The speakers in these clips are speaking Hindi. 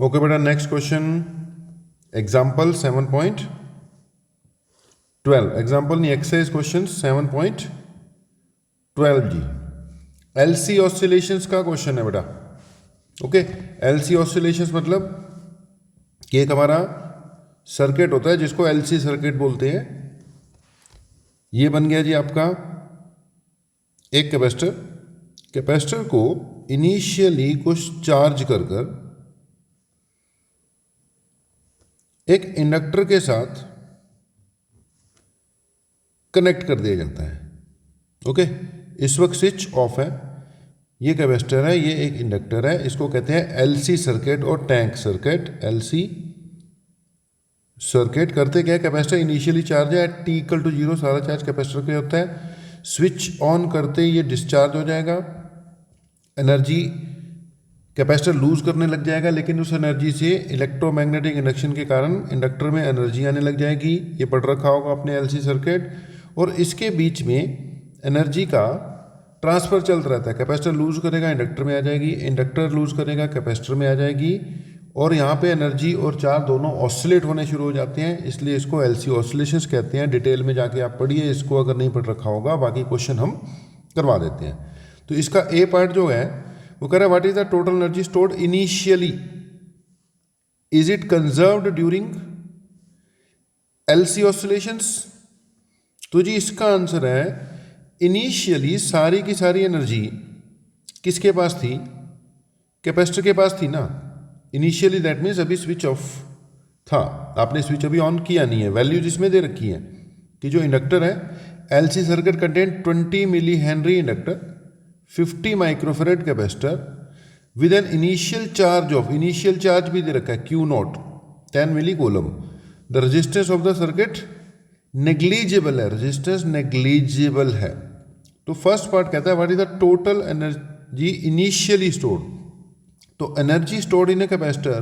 ओके बेटा, नेक्स्ट क्वेश्चन एग्जाम्पल 7.12 एग्जाम्पल नहीं एक्सरसाइज क्वेश्चन 7.12 जी एलसी ऑसिलेशंस का क्वेश्चन है बेटा। ओके, एलसी ऑसिलेशंस मतलब कि एक हमारा सर्किट होता है जिसको एलसी सर्किट बोलते हैं। ये बन गया जी आपका एक कैपेसिटर को इनिशियली कुछ चार्ज कर एक इंडक्टर के साथ कनेक्ट कर दिया जाता है। ओके, इस वक्त स्विच ऑफ है, ये कैपेसिटर है, ये एक इंडक्टर है, इसको कहते हैं एलसी सर्किट और टैंक सर्किट। एलसी सर्किट करते क्या है, कैपेसिटर इनिशियली चार्ज है, टी इक्वल टू 0 सारा चार्ज कैपेसिटर पे होता है। स्विच ऑन करते ये डिस्चार्ज हो जाएगा, एनर्जी कैपेसिटर लूज करने लग जाएगा, लेकिन उस एनर्जी से इलेक्ट्रोमैग्नेटिक इंडक्शन के कारण इंडक्टर में एनर्जी आने लग जाएगी। ये पढ़ रखा होगा अपने एलसी सर्किट। और इसके बीच में एनर्जी का ट्रांसफर चलता रहता है। कैपेसिटर लूज करेगा, इंडक्टर में आ जाएगी, इंडक्टर लूज करेगा, कैपेसिटर में आ जाएगी, और यहाँ पे एनर्जी और चार्ज दोनों ऑसिलेट होने शुरू हो जाते हैं, इसलिए इसको एलसी ऑसिलेशंस कहते हैं। डिटेल में जाके आप पढ़िए इसको, अगर नहीं पढ़ रखा होगा, बाकी क्वेश्चन हम करवा देते हैं। तो इसका ए पार्ट जो है वो कह रहा है what is the total energy stored initially, is it conserved during LC oscillations. तो जी इसका आंसर है इनिशियली सारी की सारी एनर्जी किसके पास थी, कैपेसिटर के पास थी ना। इनिशियली दैट मीन्स अभी स्विच ऑफ था, आपने स्विच अभी ऑन किया नहीं है। वैल्यूज इसमें दे रखी है कि जो इंडक्टर है LC circuit contain 20 milli henry inductor, 50 microfarad capacitor with an initial charge of, initial charge भी दे रखा है Q not 10 milli coulomb. The resistance of the circuit negligible है, रेजिस्टेंस नेग्लिजिबल है। तो फर्स्ट पार्ट कहता है what is the total energy initially stored. तो energy stored in a capacitor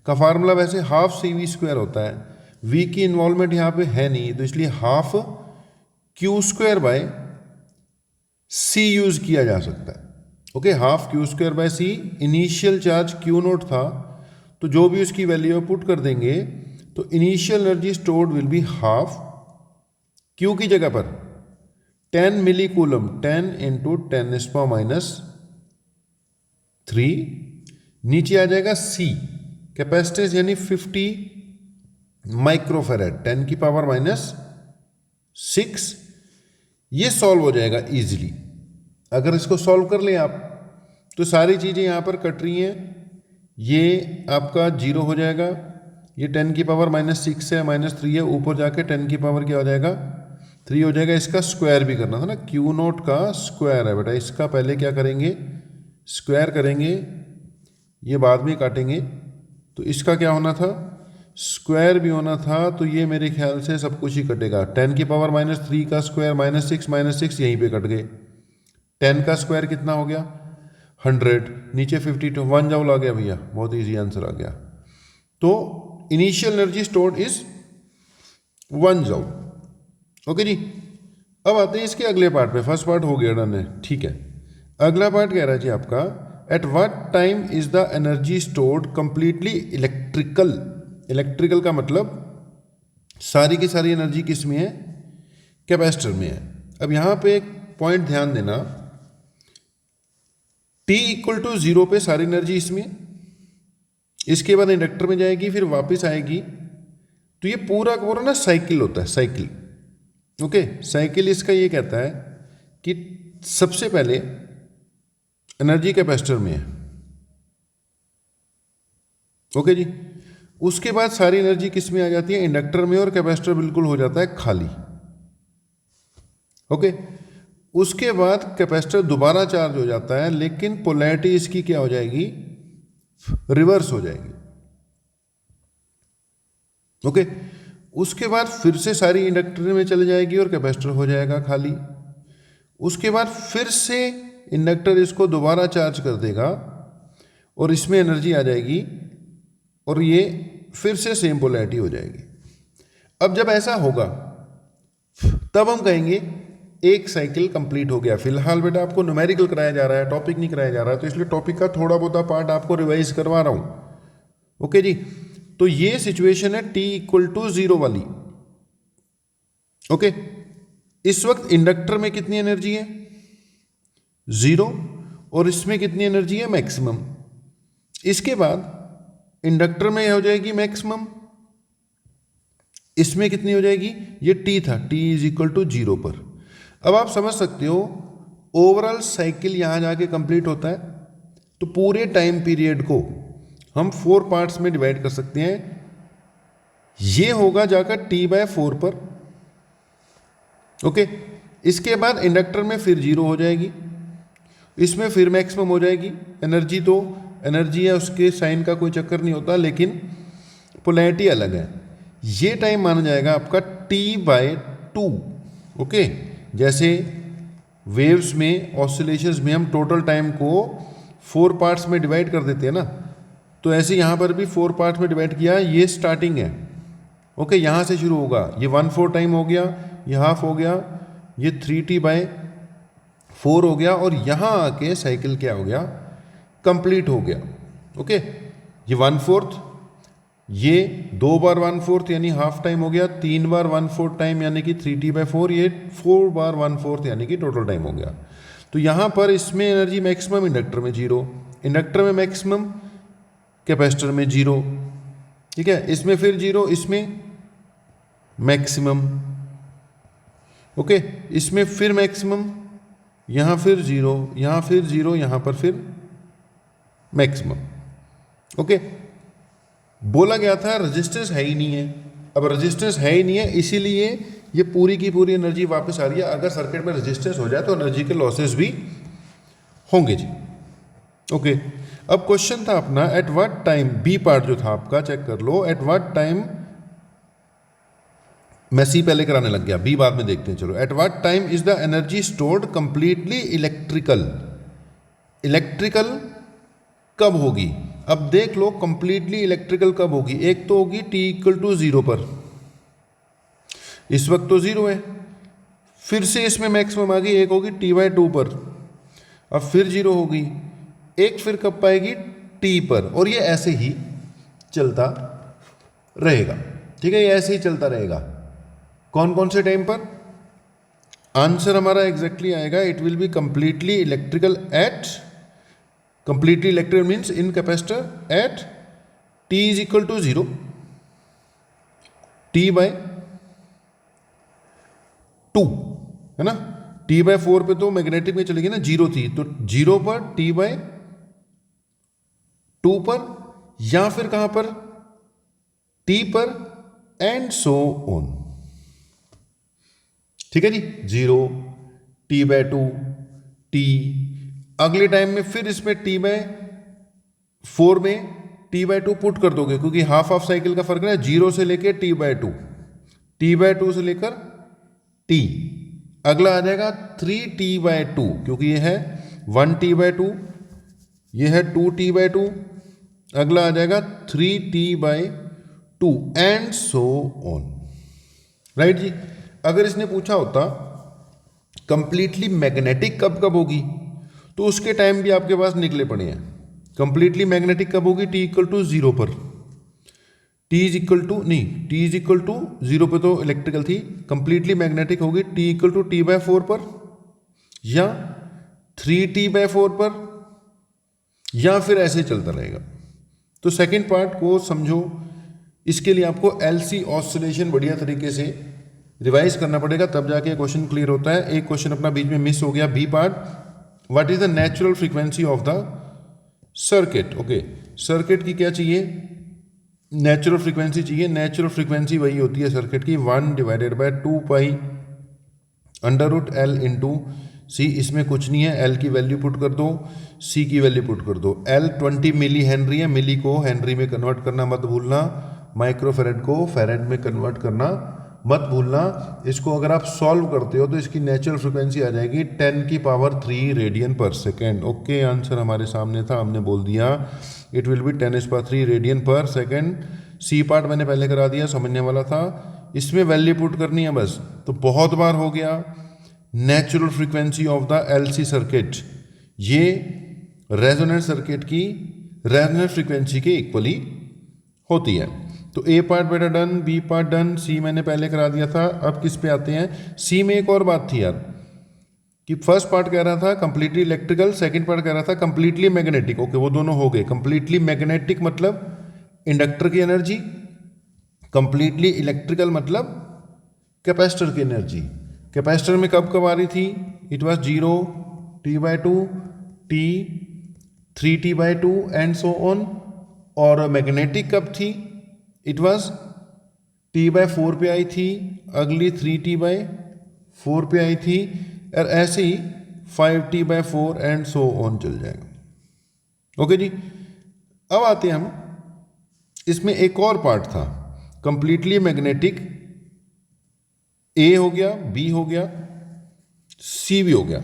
का फार्मूला वैसे हाफ सी वी स्क्वायर होता है। वी की इन्वॉल्वमेंट यहाँ पे है नहीं, तो इसलिए half q square by C use किया जा सकता है। Okay, half q square by C, initial charge q not था, तो जो भी उसकी वैल्यू पुट कर देंगे तो initial energy stored will be half Q की जगह पर 10 मिली कूलम, 10 इंटू 10⁻³ नीचे आ जाएगा सी कैपेसिटेंस यानी 50 माइक्रोफेरेड 10⁻⁻6। ये सॉल्व हो जाएगा इजीली। अगर इसको सॉल्व कर लें आप तो सारी चीज़ें यहाँ पर कट रही हैं, ये आपका 0 हो जाएगा, ये 10⁻⁻6 है, -3 है, ऊपर जाके 10 की पावर क्या हो जाएगा 3 हो जाएगा। इसका स्क्वायर भी करना था ना, क्यू नोट का स्क्वायर है बेटा, इसका पहले क्या करेंगे स्क्वायर करेंगे, ये बाद में काटेंगे। तो इसका क्या होना था स्क्वायर भी होना था, तो ये मेरे ख्याल से सब कुछ ही कटेगा। 10⁻⁻3 का स्क्वायर -6 यहीं पे कट गए। 10 का स्क्वायर कितना हो गया 100, नीचे 52 1 जूल आ गया भैया, बहुत इजी आंसर आ गया। तो initial energy stored is 1 joule. Okay ji, अब आते हैं इसके अगले पार्ट पे। फर्स्ट पार्ट हो गया डन है, ठीक है। अगला पार्ट कह रहा है जी आपका eight what time is the energy stored completely electrical. Electrical का मतलब सारी की सारी एनर्जी किस में है कैपेसिटर में है। अब यहां पे एक पॉइंट ध्यान देना, T इक्वल टू 0 पे सारी एनर्जी इसमें, इसके बाद इंडक्टर में जाएगी, फिर वापस आएगी। तो ये पूरा का पूरा ना साइकिल होता है, साइकिल। ओके, साइकिल इसका ये कहता है कि सबसे पहले एनर्जी कैपेसिटर में है। ओके जी, उसके बाद सारी एनर्जी किस में आ जाती है इंडक्टर में, और कैपेसिटर बिल्कुल हो जाता है खाली। ओके, उसके बाद कैपेसिटर दोबारा चार्ज हो जाता है, लेकिन पोलैरिटी इसकी क्या हो जाएगी रिवर्स हो जाएगी। ओके, उसके बाद फिर से सारी इंडक्टर में चले जाएगी और कैपेसिटर हो जाएगा खाली। उसके बाद फिर से इंडक्टर इसको दोबारा चार्ज कर देगा और इसमें एनर्जी आ जाएगी, और ये फिर से सेम पोलैरिटी हो जाएगी। अब जब ऐसा होगा तब हम कहेंगे एक साइकिल कंप्लीट हो गया। फिलहाल बेटा आपको न्यूमेरिकल कराया जा रहा है, टॉपिक नहीं कराया जा रहा है, तो इसलिए टॉपिक का थोड़ा बहुत पार्ट आपको रिवाइज करवा रहा हूँ। ओके जी, तो ये सिचुएशन है t इक्वल टू 0 वाली। ओके, इस वक्त इंडक्टर में कितनी एनर्जी है? 0, और इसमें कितनी एनर्जी है? मैक्सिमम। इसके बाद इंडक्टर में हो जाएगी मैक्सिमम, इसमें कितनी हो जाएगी? ये t था, t इज इक्वल टू 0 पर। अब आप समझ सकते हो ओवरऑल साइकिल यहां जाके कंप्लीट होता है, तो पूरे टाइम पीरियड को हम 4 पार्ट्स में डिवाइड कर सकते हैं। ये होगा जाकर t/4 पर। ओके, इसके बाद इंडक्टर में फिर 0 हो जाएगी, इसमें फिर मैक्सिमम हो जाएगी। एनर्जी तो एनर्जी है, उसके साइन का कोई चक्कर नहीं होता, लेकिन पोलैरिटी अलग है। ये टाइम माना जाएगा आपका t/2। ओके, जैसे वेव्स में, ऑसिलेशंस में हम टोटल टाइम को 4 पार्ट्स में डिवाइड कर देते हैं ना, तो ऐसे यहाँ पर भी 4 पार्ट्स में डिवाइड किया। ये स्टार्टिंग है। ओके, यहाँ से शुरू होगा, ये 1/4 टाइम हो गया, ये हाफ हो गया, ये 3t/4 हो गया, और यहाँ आके साइकिल क्या हो गया? कंप्लीट हो गया। ओके, ये 1/4, ये 2 बार 1/4 यानी हाफ टाइम हो गया, 3 बार 1/4 टाइम यानी कि 3t/4, ये 4 बार 1/4 यानी कि टोटल टाइम हो गया। तो यहाँ पर इसमें एनर्जी मैक्सिमम, इंडक्टर में 0, इंडक्टर में मैक्सिमम, कैपेसिटर में 0। ठीक है, इसमें फिर 0, इसमें मैक्सिमम। ओके, इसमें फिर मैक्सिमम, यहाँ फिर 0, यहाँ फिर 0, यहाँ पर फिर मैक्सिमम। ओके, बोला गया था रेजिस्टेंस है ही नहीं है। अब रेजिस्टेंस है ही नहीं है, इसीलिए ये पूरी की पूरी एनर्जी वापस आ रही है। अगर सर्किट में रेजिस्टेंस हो जाए तो एनर्जी के लॉसेस भी होंगे जी। ओके, अब क्वेश्चन था अपना, at what time, B part जो था आपका, चेक कर लो। एट व्हाट टाइम, मैं सी पहले कराने लग गया, बी बाद में देखते हैं। चलो, eight what time is the energy stored completely electrical. Electrical कब होगी? अब देख लो कंप्लीटली इलेक्ट्रिकल कब होगी। एक तो होगी t इक्वल टू 0 पर, इस वक्त तो 0 है, फिर से इसमें मैक्सिमम आ गई, एक होगी t/2 पर, अब फिर 0 होगी, एक फिर कब पाएगी? t पर, और ये ऐसे ही चलता रहेगा। ठीक है, ये ऐसे ही चलता रहेगा। कौन कौन से टाइम पर? आंसर हमारा एग्जैक्टली आएगा, it will be completely electrical at, completely electrical means in capacitor at t is equal to 0, t/2 है ना। t/4 पे तो मैग्नेटिक में चलेगी ना, 0 थी, तो 0 पर, t/2 पर, या फिर कहां पर? t पर, एंड सो ऑन। ठीक है जी, 0, t/2, t, अगले टाइम में फिर इसमें t/4 में t/2 पुट कर दोगे, क्योंकि हाफ ऑफ साइकिल का फर्क है, 0 से लेकर t/2, t/2 से लेकर t, अगला आ जाएगा 3t/2, क्योंकि ये है 1t/2, ये है 2t/2, अगला आ जाएगा 3t/2, and so on. Right ji. अगर इसने पूछा होता कंप्लीटली मैग्नेटिक कब कब होगी, तो उसके टाइम भी आपके पास निकले पड़े हैं। कंप्लीटली मैग्नेटिक कब होगी? t इक्वल टू 0 पर, t इज इक्वल टू, नहीं, t इज इक्वल टू 0 पे तो इलेक्ट्रिकल थी, कंप्लीटली मैग्नेटिक होगी t इक्वल टू t/4 पर, या 3t/4 पर, या फिर ऐसे चलता रहेगा। तो सेकंड पार्ट को समझो, इसके लिए आपको LC ऑसिलेशन बढ़िया तरीके से रिवाइज करना पड़ेगा, तब जाके क्वेश्चन क्लियर होता है। एक क्वेश्चन अपना बीच में मिस हो गया, B part, what is the natural frequency of the circuit. Okay, circuit की क्या चाहिए? नेचुरल फ्रीक्वेंसी चाहिए। नेचुरल फ्रीक्वेंसी वही होती है सर्किट की 1/2π√L इंटू सी। इसमें कुछ नहीं है, L की वैल्यू पुट कर दो, C की वैल्यू पुट कर दो। L 20 मिली हेनरी है, मिली को हेनरी में कन्वर्ट करना मत भूलना, माइक्रोफेरेड को फेरेड में कन्वर्ट करना मत भूलना। इसको अगर आप सॉल्व करते हो तो इसकी नेचुरल फ्रीक्वेंसी आ जाएगी 10⁻³ रेडियन पर सेकेंड। ओके, आंसर हमारे सामने था, हमने बोल दिया इट विल बी 10⁻³ रेडियन पर सेकेंड। सी पार्ट मैंने पहले करा दिया, समझने वाला था, इसमें वैल्यू पुट करनी है बस, तो बहुत बार हो गया। Natural frequency of the LC circuit, ये रेजोनेंस सर्किट की रेजोनेंस फ्रीक्वेंसी के इक्वली होती है। तो ए पार्ट बेटा डन, बी पार्ट डन, सी मैंने पहले करा दिया था। अब किस पे आते हैं? सी में एक और बात थी यार कि फर्स्ट पार्ट कह रहा था कंप्लीटली इलेक्ट्रिकल, सेकंड पार्ट कह रहा था कंप्लीटली मैग्नेटिक। ओके, वो दोनों हो गए। कंप्लीटली मैग्नेटिक मतलब इंडक्टर की एनर्जी, कंप्लीटली इलेक्ट्रिकल मतलब कैपेसिटर की एनर्जी। कैपेसिटर में कब कब आ रही थी? It was 0, T/2, T, 3T/2 and so on. और मैग्नेटिक कब थी? इट वाज T/4 पे आई थी, अगली 3T/4 पे आई थी, और ऐसे ही 5T/4 एंड सो ऑन चल जाएगा। ओके जी, अब आते हैं हम, इसमें एक और पार्ट था कंप्लीटली मैग्नेटिक। ए हो गया, बी हो गया, सी भी हो गया।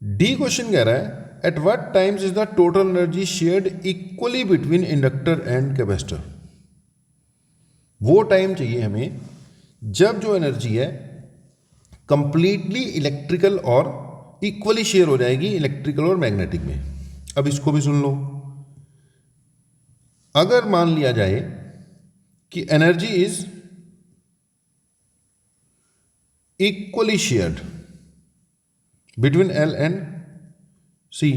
डी क्वेश्चन कह रहा है at what times is the total energy shared equally between inductor and capacitor. वो टाइम चाहिए हमें जब जो एनर्जी है कंप्लीटली इलेक्ट्रिकल और इक्वली शेयर हो जाएगी इलेक्ट्रिकल और मैग्नेटिक में। अब इसको भी सुन लो। अगर मान लिया जाए कि energy is equally shared between L and C,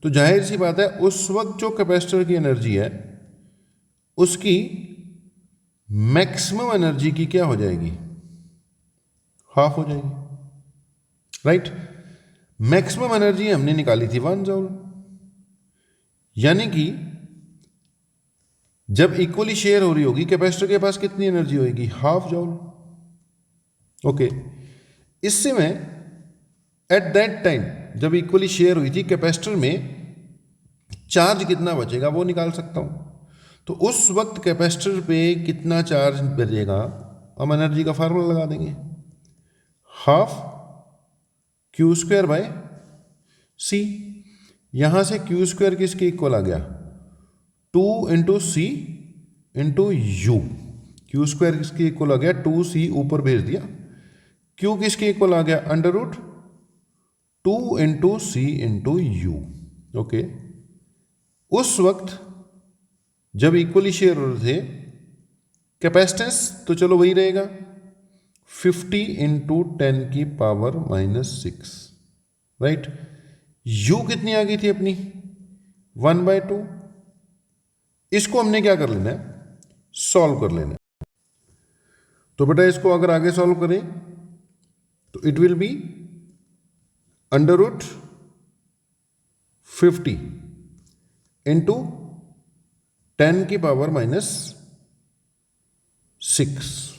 तो जाहिर सी बात है उस वक्त जो कैपेसिटर की एनर्जी है उसकी मैक्सिमम एनर्जी की क्या हो जाएगी? हाफ हो जाएगी, राइट। मैक्सिमम एनर्जी हमने निकाली थी 1 जूल, यानी कि जब इक्वली शेयर हो रही होगी कैपेसिटर के पास कितनी एनर्जी होगी? Half joule. ओके, इससे मैं एट दैट टाइम जब इक्वली शेयर हुई थी कैपेसिटर में चार्ज कितना बचेगा वो निकाल सकता हूं। तो उस वक्त कैपेसिटर पे कितना चार्ज बचेगा, हम एनर्जी का फार्मूला लगा देंगे, हाफ Q² बाय सी। यहां से Q² किसके इक्वल आ गया? 2 into C into you. Q² किसके इक्वल आ गया? 2C ऊपर भेज दिया। Q किसके इक्वल आ गया? √2 into C into U. Okay, उस वक्त जब इक्वली शेयर हो रहे थे कैपेसिटेंस, तो चलो वही रहेगा 50 इंटू 10 की पावर -6, राइट। यू कितनी आ गई थी अपनी? 1/2। इसको हमने क्या कर लेना है? सॉल्व कर लेना है। तो बेटा इसको अगर आगे सॉल्व करें तो इट विल बी √50 इंटू 10 की पावर -6।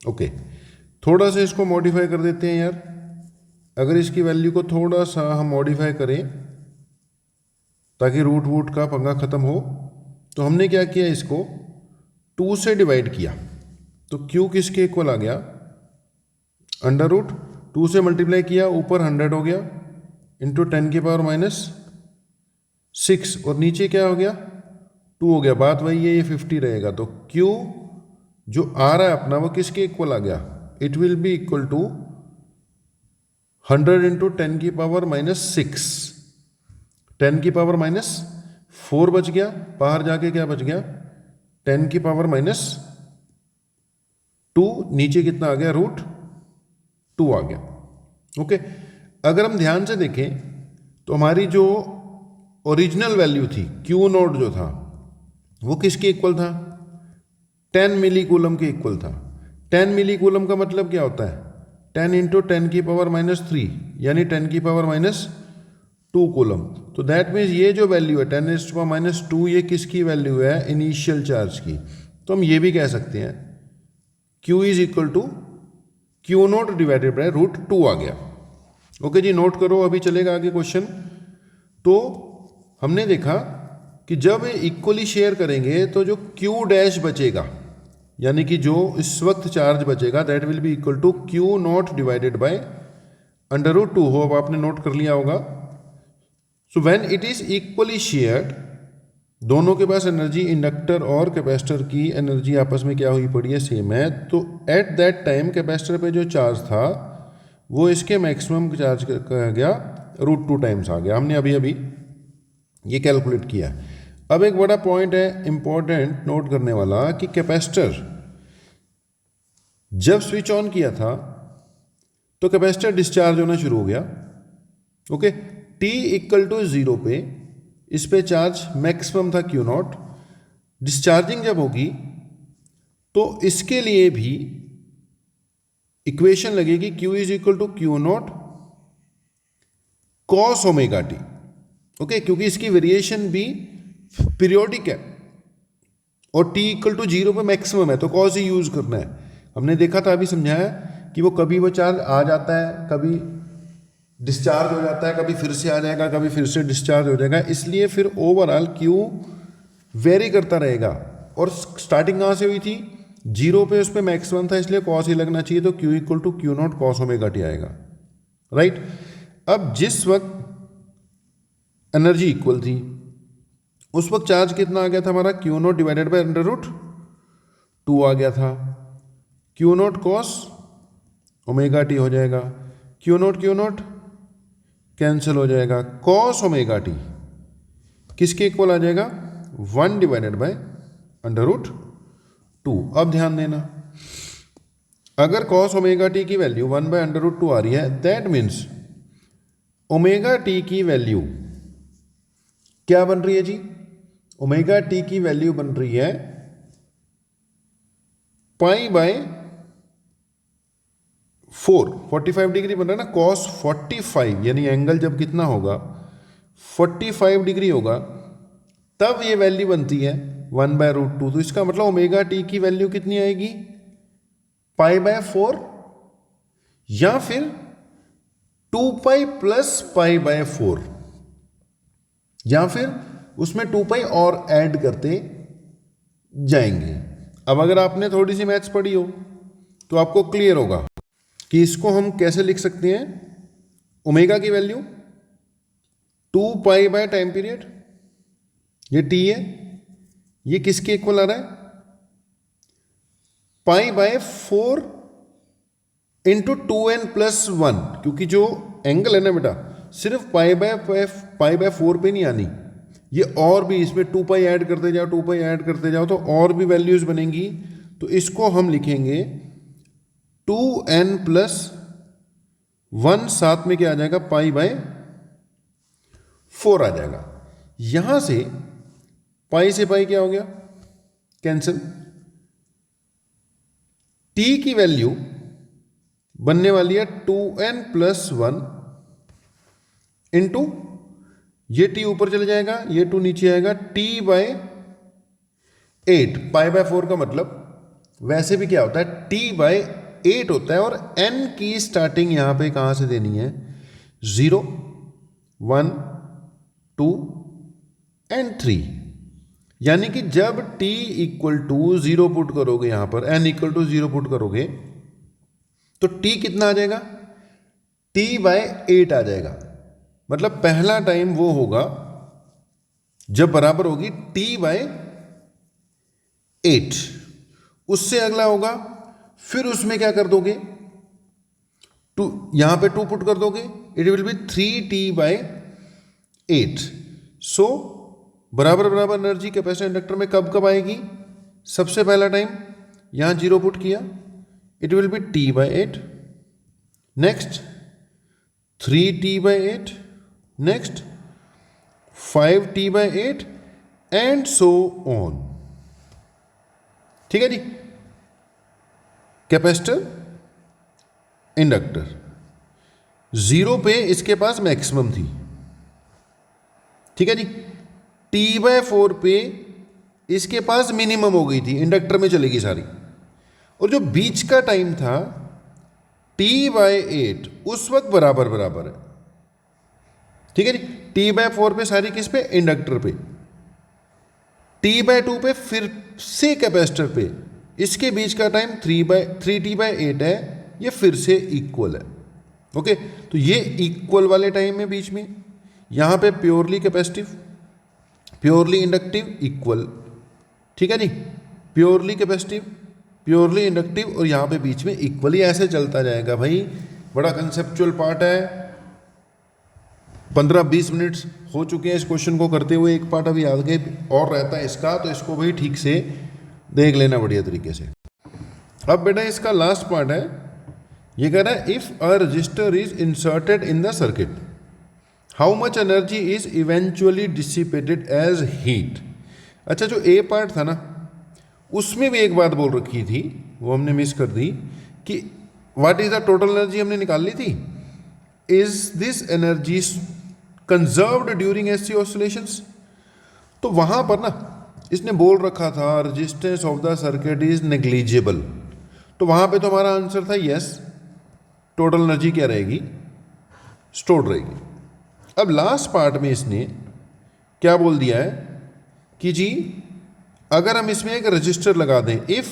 ओके, थोड़ा सा इसको मॉडिफाई कर देते हैं यार। अगर इसकी वैल्यू को थोड़ा सा हम मॉडिफाई करें ताकि रूट वूट का पंगा खत्म हो, तो हमने क्या किया, इसको 2 से डिवाइड किया। तो Q किसके इक्वल आ गया? √2 से मल्टीप्लाई किया, ऊपर 100 हो गया इंटू 10 की पावर -6, और नीचे क्या हो गया? 2 हो गया। बात वही है, ये 50 रहेगा। तो Q जो आ रहा है अपना वो किसके इक्वल आ गया? It will be equal to 100 into 10 की पावर -6, 10 की पावर -4 बच गया, बाहर जाके क्या बच गया? 10 की पावर -2, नीचे कितना आ गया? √2 आ गया। ओके, अगर हम ध्यान से देखें तो हमारी जो ओरिजिनल वैल्यू थी Q0 जो था वो किसके इक्वल था? 10 मिली कूलम के इक्वल था। 10 मिली कूलम का मतलब क्या होता है? 10 इंटू 10 की पावर -3 यानी 10 की पावर -2 कूलम। तो दैट मीन्स ये जो वैल्यू है 10⁻², ये किसकी वैल्यू है? इनिशियल चार्ज की। तो हम ये भी कह सकते हैं Q is equal to Q0 divided by √2 आ गया। ओके जी, नोट करो, अभी चलेगा आगे क्वेश्चन। तो हमने देखा कि जब इक्वली शेयर करेंगे तो जो Q' बचेगा, यानी कि जो इस वक्त चार्ज बचेगा, that will be equal to Q0 divided by √2 हो। अब आपने नोट कर लिया होगा। So when it is equally shared, दोनों के पास एनर्जी, इंडक्टर और कैपेसिटर की एनर्जी आपस में क्या हुई पड़ी है? सेम है। तो एट दैट टाइम कैपेसिटर पे जो चार्ज था वो इसके मैक्सिमम चार्ज का गया √2 टाइम्स आ गया। हमने अभी अभी ये कैलकुलेट किया। अब एक बड़ा पॉइंट है इंपॉर्टेंट नोट करने वाला कि कैपेसिटर जब स्विच ऑन किया था तो कैपेसिटर डिस्चार्ज होना शुरू हो गया। ओके, T इक्वल टू 0 पे इस पे चार्ज मैक्सिमम था Q नॉट। डिस्चार्जिंग जब होगी तो इसके लिए भी इक्वेशन लगेगी Q is equal to Q not cos omega t. Okay, क्योंकि इसकी वेरिएशन भी पीरियोडिक है और T इक्वल टू 0 पे मैक्सिमम है तो कॉस ही यूज करना है। हमने देखा था, अभी समझाया कि वो कभी वो चार्ज आ जाता है, कभी डिस्चार्ज हो जाता है, कभी फिर से आ जाएगा, कभी फिर से डिस्चार्ज हो जाएगा, इसलिए फिर ओवरऑल Q वेरी करता रहेगा। और स्टार्टिंग कहाँ से हुई थी? 0 पे उस पर मैक्सिमम था, इसलिए कॉस ही लगना चाहिए, तो Q equal to Q not cos omega t आएगा। राइट, अब जिस वक्त एनर्जी इक्वल थी उस वक्त चार्ज कितना आ गया था हमारा? Q not divided by under root 2 आ गया था। Q not cos omega t हो जाएगा, Q नॉट कैंसिल हो जाएगा, कॉस ओमेगा टी किसके इक्वल आ जाएगा? 1 डिवाइडेड बाय अंडर रूट 2। अब ध्यान देना, अगर कॉस ओमेगा टी की वैल्यू 1 बाय अंडर रूट 2 आ रही है, दैट मीन्स ओमेगा टी की वैल्यू क्या बन रही है जी? ओमेगा टी की वैल्यू बन रही है पाई बाय 45 डिग्री बन रहा है ना, कॉस 45, यानी एंगल जब कितना होगा 45 डिग्री होगा तब ये वैल्यू बनती है 1 बाय रूट 2। तो इसका मतलब ओमेगा टी की वैल्यू कितनी आएगी? पाई बाय 4 या फिर 2 पाई प्लस पाई बाय 4, या फिर उसमें 2 पाई और ऐड करते जाएंगे। अब अगर आपने थोड़ी सी मैथ्स पढ़ी हो तो आपको क्लियर होगा कि इसको हम कैसे लिख सकते हैं। ओमेगा की value 2 pi by time period, ये टी है, ये किसके इक्वल आ रहा है? Pi by 4 into 2n plus 1, क्योंकि जो एंगल है ना बेटा सिर्फ पाई बाय 4 पे नहीं आनी, ये और भी इसमें 2 पाई ऐड करते जाओ, 2 पाई ऐड करते जाओ तो और भी वैल्यूज बनेंगी। तो इसको हम लिखेंगे 2n प्लस 1, साथ में क्या आ जाएगा? पाई बाय 4 आ जाएगा। यहां से पाई से पाई क्या हो गया? कैंसिल। t की वैल्यू बनने वाली है 2n प्लस 1 इंटू, ये t ऊपर चले जाएगा, ये 2 नीचे आएगा, t बाय 8। पाई बाय 4 का मतलब वैसे भी क्या होता है? t बाय 8 होता है, और n की स्टार्टिंग यहां पे कहां से देनी है? 0, 1, 2 एंड 3। यानी कि जब t इक्वल टू 0 पुट करोगे, यहां पर n इक्वल टू 0 पुट करोगे तो t कितना आ जाएगा? t बाय 8 आ जाएगा। मतलब पहला टाइम वो होगा जब बराबर होगी t बाय 8। उससे अगला होगा, फिर उसमें क्या कर दोगे? 2, यहां पे 2 पुट कर दोगे, it will be 3t by 8। So बराबर बराबर एनर्जी कैपेसिटर इंडक्टर में कब कब आएगी? सबसे पहला टाइम यहां 0 पुट किया, it will be t by 8, next 3t by 8, next 5t by 8 and so on. ठीक है जी। कैपेसिटर इंडक्टर 0 पे इसके पास मैक्सिमम थी, ठीक है जी। t बाय 4 पे इसके पास मिनिमम हो गई थी, इंडक्टर में चलेगी सारी। और जो बीच का टाइम था t बाय 8 उस वक्त बराबर बराबर है, ठीक है जी। t बाय 4 पे सारी किस पे? इंडक्टर पे। t बाय 2 पे फिर से कैपेसिटर पे, इसके बीच का टाइम 3t बाय 8 है, ये फिर से इक्वल है। ओके, तो ये इक्वल वाले टाइम में बीच में यहां पे purely capacitive, purely inductive, equal, ठीक है जी। प्योरली कैपेसिटिव, प्योरली इंडक्टिव, और यहां पे बीच में इक्वली, ऐसे चलता जाएगा भाई। बड़ा कंसेप्चुअल पार्ट है, 15-20 मिनट्स हो चुके हैं इस क्वेश्चन को करते हुए, एक पार्ट अभी आगे और रहता है इसका, तो इसको भी ठीक से देख लेना बढ़िया तरीके से। अब बेटा इसका लास्ट पार्ट है, ये कह रहा है if a register is inserted in the circuit how much energy is eventually dissipated as heat. अच्छा, जो ए पार्ट था ना उसमें भी एक बात बोल रखी थी, वो हमने मिस कर दी, कि what is the total energy हमने निकाल ली थी, is this energy conserved during SC oscillations. तो वहां पर ना इसने बोल रखा था resistance of the circuit is negligible, तो वहां पे तो हमारा आंसर था यस, टोटल एनर्जी क्या रहेगी, स्टोर्ड रहेगी। अब लास्ट पार्ट में इसने क्या बोल दिया है कि जी अगर हम इसमें एक रजिस्टर लगा दें, इफ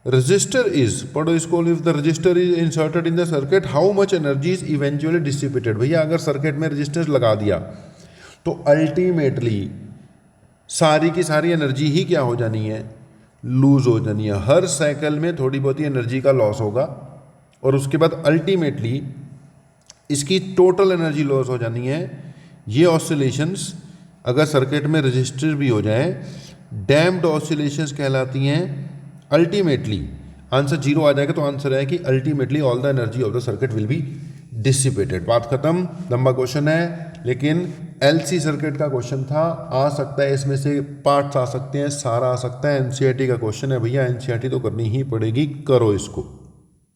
रजिस्टर इज, पढ़ो इसको, if the register is inserted in the circuit how much energy is eventually dissipated. भैया अगर सर्किट में रजिस्टर लगा दिया तो अल्टीमेटली सारी की सारी एनर्जी ही क्या हो जानी है, लूज हो जानी है। हर साइकिल में थोड़ी बहुत ही एनर्जी का लॉस होगा और उसके बाद अल्टीमेटली इसकी टोटल एनर्जी लॉस हो जानी है। ये ऑसिलेशंस अगर सर्किट में रजिस्टर भी हो जाए डैम्प्ड ऑसिलेशंस कहलाती हैं। अल्टीमेटली आंसर 0 आ जाएगा, तो आंसर है कि ultimately all the energy of the circuit will be dissipated. बात खत्म। लंबा क्वेश्चन है लेकिन एलसी सर्किट का क्वेश्चन था, आ सकता है इसमें से पार्ट्स आ सकते हैं, सारा आ सकता है। एनसीईआरटी का क्वेश्चन है भैया, एनसीईआरटी तो करनी ही पड़ेगी, करो इसको।